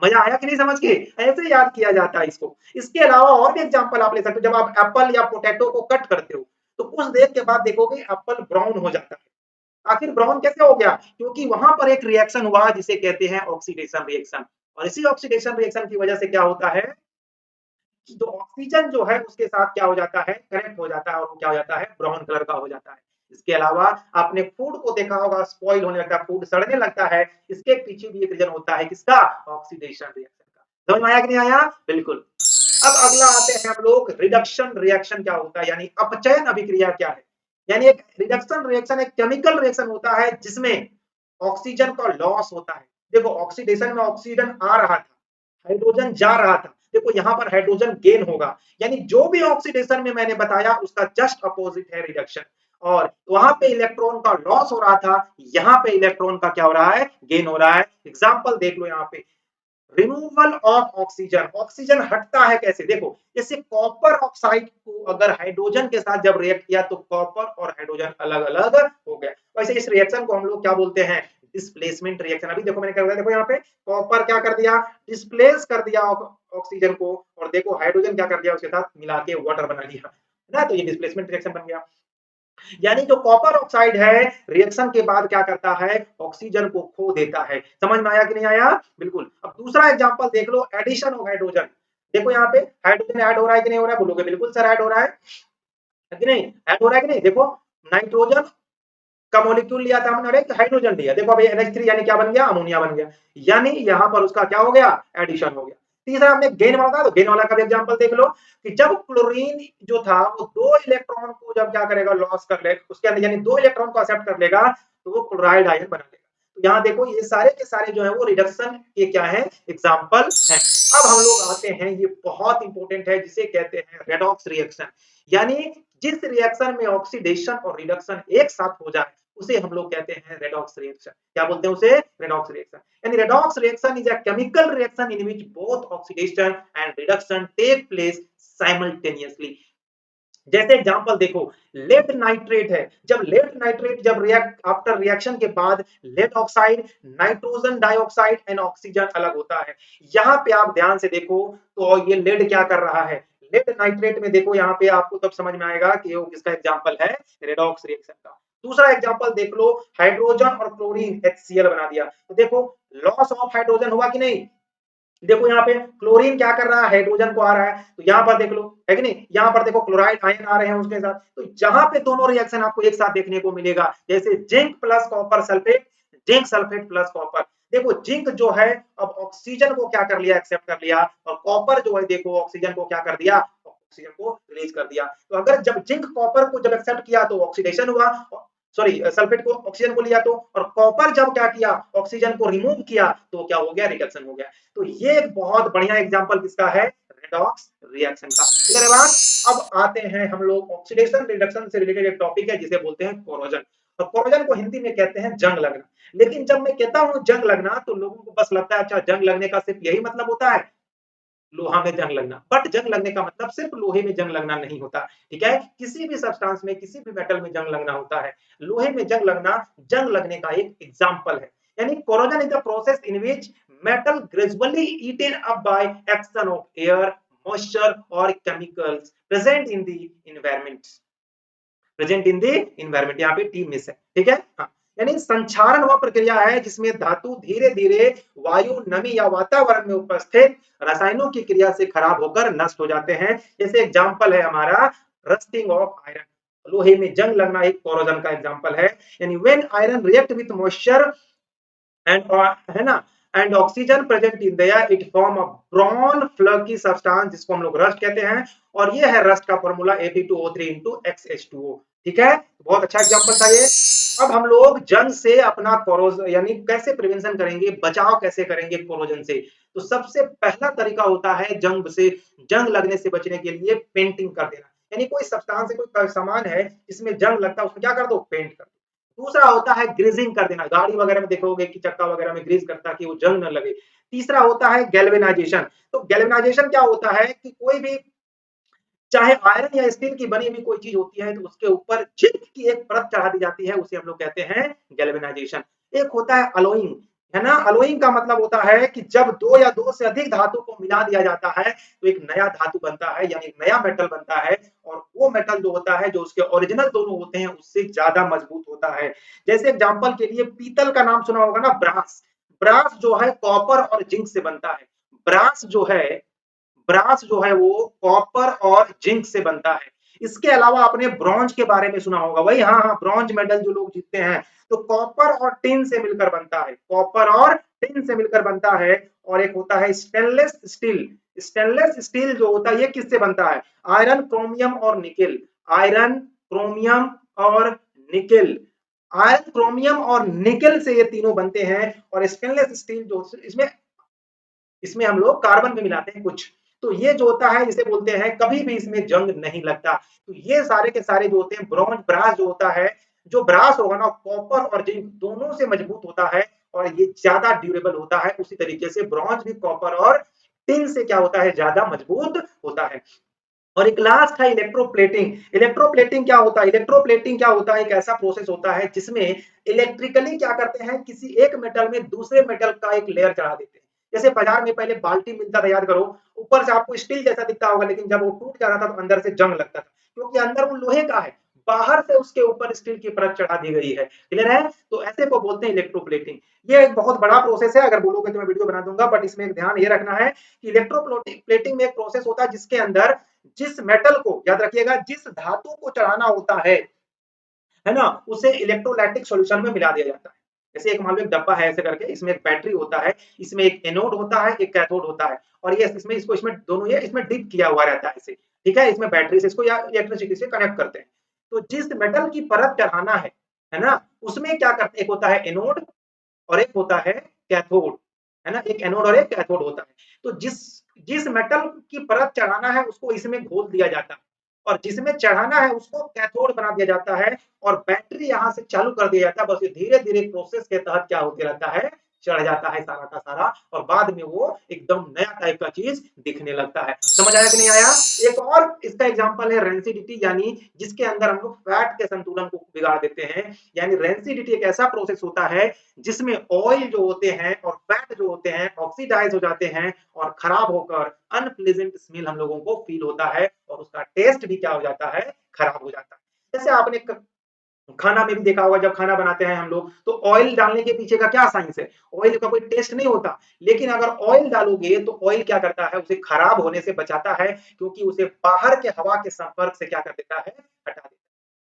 मजा आया कि नहीं समझ के, ऐसे याद किया जाता है इसको। इसके अलावा और भी एग्जांपल आप ले सकते हो, जब आप एप्पल या पोटैटो को कट करते हो तो कुछ देर के बाद देखोगे एप्पल ब्राउन हो जाता है। आखिर ब्राउन कैसे हो गया, क्योंकि वहां पर एक रिएक्शन हुआ जिसे कहते हैं ऑक्सीडेशन रिएक्शन, और इसी ऑक्सीडेशन रिएक्शन की वजह से क्या होता है कि जो ऑक्सीजन जो है उसके साथ क्या हो जाता है, कनेक्ट हो जाता है और वो क्या हो जाता है, ब्राउन कलर का हो जाता है। इसके अलावा आपने फूड को देखा होगा, स्पॉइल होने लगता है, फूड सड़ने लगता है, इसके पीछे भी एक रीजन होता है किसका, ऑक्सीडेशन रिएक्शन का। समझ में आया कि नहीं आया? बिल्कुल। अब अगला आते हैं हम लोग, रिडक्शन रिएक्शन क्या होता है, यानी अपचयन अभिक्रिया क्या है। यानी एक रिडक्शन रिएक्शन एक केमिकल रिएक्शन होता है जिसमें ऑक्सीजन का लॉस होता है। देखो ऑक्सीडेशन में ऑक्सीजन आ रहा था, हाइड्रोजन जा रहा था, देखो यहाँ पर हाइड्रोजन गेन होगा, यानी जो भी ऑक्सीडेशन में मैंने बताया उसका जस्ट अपोजिट है रिडक्शन। और वहां पे इलेक्ट्रॉन का लॉस हो रहा था, यहाँ पे इलेक्ट्रॉन का क्या हो रहा है, गेन हो रहा है। एग्जाम्पल देख लो यहाँ पे, रिमूवल ऑफ ऑक्सीजन, ऑक्सीजन हटता है कैसे, देखो जैसे कॉपर ऑक्साइड को अगर हाइड्रोजन के साथ जब रिएक्ट किया तो कॉपर और हाइड्रोजन अलग अलग हो गया। वैसे इस रिएक्शन को हम लोग क्या बोलते हैं, डिस्प्लेसमेंट रिएक्शन। अभी देखो मैंने क्या बताया, देखो यहाँ पे कॉपर क्या कर दिया, डिस्प्लेस कर दिया ऑक्सीजन को, और देखो हाइड्रोजन क्या कर दिया, उसके साथ मिला के वाटर बना लिया ना, तो ये डिस्प्लेसमेंट रिएक्शन बन गया। यानी जो कॉपर ऑक्साइड है रिएक्शन के बाद क्या करता है, ऑक्सीजन को खो देता है। समझ में आया कि नहीं आया? बिल्कुल। अब दूसरा एग्जांपल देख लो, एडिशन ऑफ हाइड्रोजन। देखो यहाँ पे हाइड्रोजन ऐड हो रहा है कि नहीं हो रहा है, बोलोगे बिल्कुल सर ऐड हो रहा है कि नहीं, ऐड हो रहा है कि नहीं। देखो नाइट्रोजन का मॉलिक्यूल लिया था हमने और एक हाइड्रोजन लिया, देखो अभी NH3 यानी क्या बन गया, अमोनिया बन गया, यानी यहाँ पर उसका क्या हो गया, एडिशन हो गया। तीसरा हमने गेन वाला था, तो गेन वाला का भी एग्जांपल देख लो कि जब क्लोरीन जो था वो 2 इलेक्ट्रॉन को जब क्या करेगा, लॉस कर ले उसके अंदर, यानी 2 इलेक्ट्रॉन को एक्सेप्ट कर लेगा तो वो क्लोराइड आयन बना लेगा। तो यहाँ देखो ये सारे के सारे जो है वो रिडक्शन के क्या है, एग्जाम्पल है। अब हम लोग आते हैं, ये बहुत इंपॉर्टेंट है, जिसे कहते हैं रेडॉक्स रिएक्शन। यानी जिस रिएक्शन में ऑक्सीडेशन और रिडक्शन एक साथ हो जाए उसे हम लोग कहते हैं रेडॉक्स रिएक्शन। क्या बोलते हैं उसे, रेडॉक्स रिएक्शन। यानी redox reaction is a chemical reaction in which both oxidation and reduction take place simultaneously. जैसे एग्जांपल देखो, लेड नाइट्रेट है, जब लेड नाइट्रेट जब रिएक्ट आफ्टर रिएक्शन के बाद lead oxide, nitrogen dioxide and oxygen अलग होता है। यहाँ पे आप ध्यान से देखो तो ये लेड क्या कर रहा है, लेड नाइट्रेट में देखो यहाँ पे आपको तब समझ में आएगा कि वो किसका एग्जांपल है, रेडॉक्स रिएक्शन का। दूसरा एग्जांपल देख लो, हाइड्रोजन और क्लोरीन HCl बना दिया, तो देखो लॉस ऑफ हाइड्रोजन हुआ कि नहीं। देखो यहाँ पे क्लोरीन क्या कर रहा है, हाइड्रोजन को आ रहा है, तो यहाँ पर देख लो है कि नहीं, यहाँ पर देखो क्लोराइड आयन आ रहे हैं उसके साथ, तो जहां पे दोनों रिएक्शन आपको एक साथ देखने को मिलेगा, जैसे zinc plus copper sulphate, zinc sulphate plus copper. देखो जिंक जो है अब ऑक्सीजन को क्या कर लिया, एक्सेप्ट कर लिया, और कॉपर जो है देखो ऑक्सीजन को क्या कर दिया, ऑक्सीजन को रिलीज कर दिया। तो अगर जब जिंक कॉपर को जब एक्सेप्ट किया तो ऑक्सीडेशन हुआ, सॉरी सल्फेट को ऑक्सीजन को लिया तो, और कॉपर जब क्या किया, ऑक्सीजन को रिमूव किया तो क्या हो गया, रिडक्शन हो गया। तो ये एक बहुत बढ़िया एग्जांपल किसका है, रेडॉक्स रिएक्शन का। ठीक है बात। अब आते हैं हम लोग ऑक्सीडेशन रिडक्शन से रिलेटेड एक टॉपिक है जिसे बोलते हैं कोरोजन। और कोरोजन को हिंदी में कहते हैं जंग लगना। लेकिन जब मैं कहता हूं जंग लगना तो लोगों को बस लगता है अच्छा जंग लगने का सिर्फ यही मतलब होता है, लोहा में जंग लगना। बट जंग लगने का मतलब सिर्फ लोहे में जंग लगना नहीं होता, ठीक है, किसी भी सब्सटेंस में किसी भी मेटल में जंग लगना होता है। लोहे में जंग लगना जंग लगने का एक एग्जांपल है। यानी corrosion is the process in which metal gradually eaten up by action of air, moisture और chemicals present in the environment, present in the environment, यहाँ पे टी मिस है, ठीक है। हाँ, यानी संक्षारण वह प्रक्रिया है जिसमें धातु धीरे धीरे वायु, नमी या वातावरण में उपस्थित रसायनों की क्रिया से खराब होकर नष्ट हो जाते हैं। जैसे एग्जांपल है हमारा रस्टिंग ऑफ आयरन, लोहे में जंग लगना एक कोरोजन का एग्जांपल है। यानी when iron react with moisture and है ना and oxygen present in there it form a brown flaky substance जिसको हम लोग रस्ट कहते हैं, और ये है रस्ट का फॉर्मूला Fe2O3 XH2O। ठीक है, बहुत अच्छा एग्जांपल था ये। अब हम लोग जंग से अपना कोरोजन यानी कैसे प्रिवेंशन करेंगे, बचाव कैसे करेंगे कोरोजन से। तो सबसे पहला तरीका होता है जंग से, जंग लगने से बचने के लिए पेंटिंग कर देना। यानी कोई सब्सटेंस है, कोई सामान है जिसमें जंग लगता है उसमें क्या कर दो, पेंट कर दो। दूसरा होता है ग्रीजिंग कर देना, गाड़ी वगैरह में देखोगे कि चक्का वगैरह में ग्रीज करता है कि वो जंग न लगे। तीसरा होता है गैल्वेनाइजेशन। तो गैल्वेनाइजेशन क्या होता है कि कोई भी चाहे आयरन या स्टील की बनी हुई कोई चीज होती है तो उसके ऊपर जिंक की एक परत चढ़ा दी जाती है, उसे हम लोग कहते हैं गैल्वेनाइजेशन। एक होता है अलोइंग, है ना, अलोइंग का मतलब होता है कि जब दो या दो से अधिक धातु को मिला दिया जाता है तो एक नया धातु बनता है, यानी नया मेटल बनता है, और वो मेटल जो होता है जो उसके ओरिजिनल दोनों होते हैं उससे ज्यादा मजबूत होता है। जैसे एग्जांपल के लिए पीतल का नाम सुना होगा ना, ब्रास। ब्रास जो है कॉपर और जिंक से बनता है। ब्रास जो है, ब्रास जो है वो कॉपर और जिंक से बनता है। इसके अलावा आपने ब्रॉन्ज के बारे में सुना होगा, वही हाँ हाँ ब्रॉन्ज मेडल जो लोग जीतते हैं तो कॉपर और टिन से मिलकर बनता है, कॉपर और टिन से मिलकर बनता है। और एक होता है स्टेनलेस स्टील, स्टेनलेस स्टील जो होता है ये किससे बनता है, आयरन क्रोमियम और निकेल, आयरन क्रोमियम और निकेल, आयरन क्रोमियम और निकेल से ये तीनों बनते हैं। और स्टेनलेस स्टील जो इसमें इसमें हम लोग कार्बन भी मिलाते हैं कुछ, तो ये जो होता है इसे बोलते हैं कभी भी इसमें जंग नहीं लगता। तो ये सारे के सारे जो होते हैं ब्रॉन्ज ब्रास जो होता है, जो ब्रास होगा ना कॉपर और जिंक दोनों से मजबूत होता है और ये ज्यादा ड्यूरेबल होता है। उसी तरीके से ब्रॉन्ज भी कॉपर और टिन से क्या होता है ज्यादा मजबूत होता है। और एक लास्ट है इलेक्ट्रोप्लेटिंग। इलेक्ट्रोप्लेटिंग क्या होता है, इलेक्ट्रोप्लेटिंग क्या होता है, एक ऐसा प्रोसेस होता है जिसमें इलेक्ट्रिकली क्या करते हैं किसी एक मेटल में दूसरे मेटल का एक लेयर चढ़ा देते हैं। जैसे बाजार में पहले बाल्टी मिलता था, याद करो, ऊपर से आपको स्टील जैसा दिखता होगा लेकिन जब वो टूट जाता था तो अंदर से जंग लगता था, क्योंकि अंदर वो लोहे का है, बाहर से उसके ऊपर स्टील की परत चढ़ा दी गई है। क्लियर है, तो ऐसे को बोलते हैं इलेक्ट्रोप्लेटिंग। ये एक बहुत बड़ा प्रोसेस है, अगर बोलोगे तो मैं वीडियो बना दूंगा, बट इसमें एक ध्यान ये रखना है कि इलेक्ट्रोप्लेटिंग में एक प्रोसेस होता है जिसके अंदर जिस मेटल को, याद रखिएगा, जिस धातु को चढ़ाना होता है ना, उसे इलेक्ट्रोलाइटिक सॉल्यूशन में मिला दिया जाता है। जैसे एक मान लो एक डब्बा है ऐसे करके, इसमें एक बैटरी होता है, इसमें एक एनोड होता है एक कैथोड होता है, और ये इसमें इसको इसमें दोनों ये इसमें डिप किया हुआ रहता है इसे, ठीक है, इसमें बैटरी से इसको या इलेक्ट्रिसिटी से कनेक्ट करते हैं। तो जिस मेटल की परत चढ़ाना है ना, उसमें क्या करते, एक होता है एनोड और एक होता है कैथोड, है ना, एक एनोड और एक कैथोड होता है। तो जिस जिस मेटल की परत चढ़ाना है उसको इसमें घोल दिया जाता है, और जिसमें चढ़ाना है उसको कैथोड बना दिया जाता है, और बैटरी यहाँ से चालू कर दिया जाता है। बस ये धीरे धीरे प्रोसेस के तहत क्या होते रहता है, चढ़ जाता है सारा का सारा, और बाद में वो एकदम नया टाइप का चीज दिखने लगता है। समझ आया कि नहीं आया। एक और इसका एग्जांपल है रेंसिडिटी, यानी जिसके अंदर हम लोग फैट के संतुलन को बिगाड़ देते हैं। यानी रेंसिडिटी एक ऐसा प्रोसेस होता है जिसमें ऑयल जो होते हैं और फैट जो होते हैं ऑक्सीडाइज हो जाते हैं और खराब होकर अनप्लेजेंट स्मेल हम लोगों को फील होता है, और उसका टेस्ट भी क्या हो जाता है, खराब हो जाता है। जैसे आपने खाना में भी देखा होगा, जब खाना बनाते हैं हम लोग तो ऑयल डालने के पीछे का क्या साइंस है, ऑयल का कोई टेस्ट नहीं होता, लेकिन अगर ऑयल डालोगे तो ऑयल क्या करता है, उसे खराब होने से बचाता है, क्योंकि उसे बाहर के हवा के संपर्क से क्या कर देता है, हटा देता है।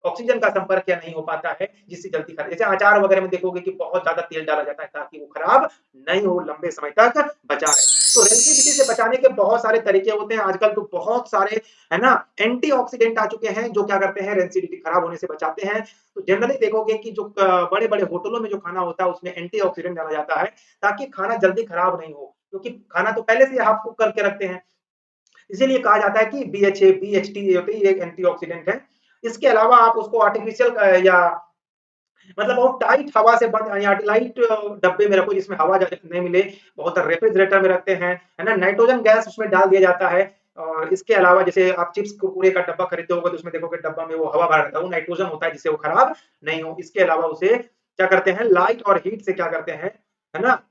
ऑक्सीजन का संपर्क क्या नहीं हो पाता है, जिससे जल्दी खराब, जैसे अचार वगैरह में देखोगे कि बहुत ज्यादा तेल डाला जाता है ताकि वो खराब नहीं हो, लंबे समय तक बचा रहे। तो रेसिडिटी से बचाने के बहुत सारे तरीके होते हैं, आजकल तो बहुत सारे, है ना, एंटीऑक्सीडेंट आ चुके हैं जो क्या करते हैं, रेसिडिटी खराब होने से बचाते हैं। तो जनरली देखोगे कि जो बड़े बड़े होटलों में जो खाना होता है उसमें एंटीऑक्सीडेंट डाला जाता है ताकि खाना जल्दी खराब नहीं हो, क्योंकि खाना तो पहले से हाफ कुक करके रखते हैं। इसीलिए कहा जाता है कि BHA BHT ये एक एंटीऑक्सीडेंट है। इसके अलावा आप उसको आर्टिफिशियल या मतलब बहुत टाइट हवा से बंद या लाइट डब्बे में रखो जिसमें हवा नहीं मिले, बहुत रेफ्रिजरेटर में रखते हैं, है ना, नाइट्रोजन गैस उसमें डाल दिया जाता है। और इसके अलावा जैसे आप चिप्स कुरकुरे का डब्बा खरीदते होगे तो उसमें देखोगे डब्बा में वो हवा भरा रहता है, वो नाइट्रोजन होता है जिससे वो खराब नहीं हो। इसके अलावा उसे क्या करते हैं, लाइट और हीट से क्या करते हैं, है ना,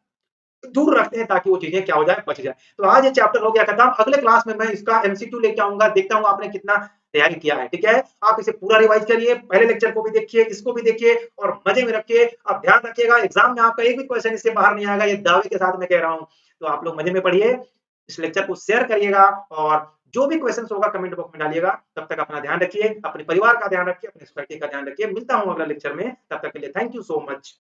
दूर रखते हैं ताकि वो चीजें क्या हो जाए, बच जाए। तो आज ये चैप्टर हो गया खत्म, अगले क्लास में मैं इसका MCQ लेके आऊंगा, देखता हूँ आपने कितना तैयारी किया है। ठीक है, आप इसे पूरा रिवाइज करिए, पहले लेक्चर को भी देखिए, इसको भी देखिए और मजे में रखिए। अब ध्यान रखिएगा एग्जाम में आपका एक भी क्वेश्चन इससे बाहर नहीं आएगा, ये दावे के साथ मैं कह रहा हूँ। तो आप लोग मजे में पढ़िए, इस लेक्चर को शेयर करिएगा, और जो भी क्वेश्चन होगा कमेंट बॉक्स में डालिएगा। तब तक अपना ध्यान रखिए, अपने परिवार का ध्यान रखिए, अपने सोसाइटी का ध्यान रखिए। मिलता हूँ अगला लेक्चर में, तब तक के लिए थैंक यू सो मच।